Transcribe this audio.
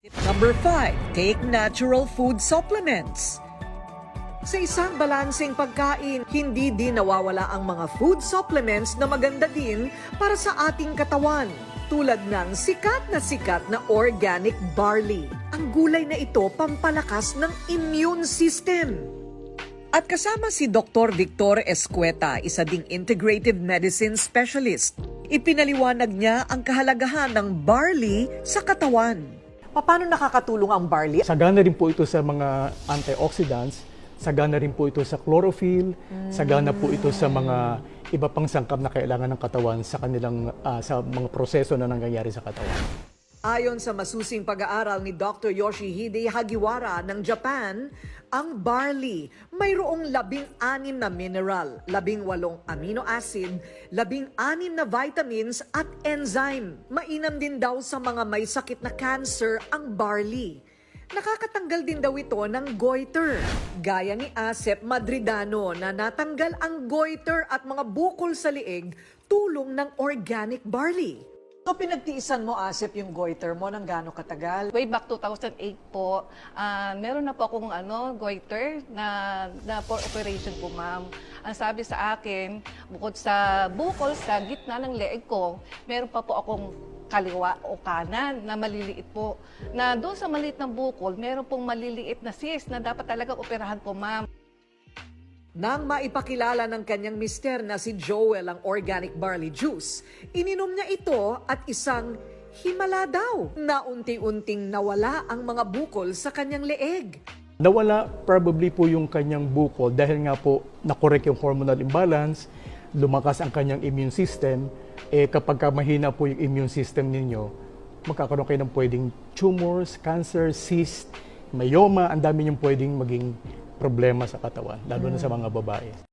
Tip number 5, take natural food supplements. Sa isang balanseng pagkain, hindi din nawawala ang mga food supplements na maganda din para sa ating katawan. Tulad ng sikat na organic barley. Ang gulay na ito pampalakas ng immune system. At kasama si Dr. Victor Escueta, isa ding integrative medicine specialist. Ipinaliwanag niya ang kahalagahan ng barley sa katawan. Paano nakakatulong ang barley? Sagana rin po ito sa mga antioxidants, sagana rin po ito sa chlorophyll, sagana po ito sa mga iba pang sangkap na kailangan ng katawan sa kanilang sa mga proseso na nangyayari sa katawan. Ayon sa masusing pag-aaral ni Dr. Yoshihide Hagiwara ng Japan, ang barley mayroong 16 na mineral, 18 amino acid, 16 na vitamins at enzyme. Mainam din daw sa mga may sakit na cancer ang barley. Nakakatanggal din daw ito ng goiter. Gaya ni Asep Madridano na natanggal ang goiter at mga bukol sa liig tulong ng organic barley. So pinagtiisan mo, Asep, yung goiter mo ng gaano katagal? Way back 2008 po, meron na po akong goiter na for operation po, ma'am. Ang sabi sa akin, bukod sa bukol sa gitna ng leeg ko, meron pa po akong kaliwa o kanan na maliliit po. Na doon sa maliit na bukol, meron pong maliliit na cyst na dapat talagang operahan po, ma'am. Nang maipakilala ng kanyang mister na si Joel ang organic barley juice, ininom niya ito at isang himala daw na unti-unting nawala ang mga bukol sa kanyang leeg. Nawala probably po yung kanyang bukol dahil nga po nakorek yung hormonal imbalance, lumakas ang kanyang immune system. Kapag mahina po yung immune system ninyo, magkakaroon kayo ng pwedeng tumors, cancer, cyst, myoma, ang dami yung pwedeng maging problema sa katawan, lalo na sa mga babae.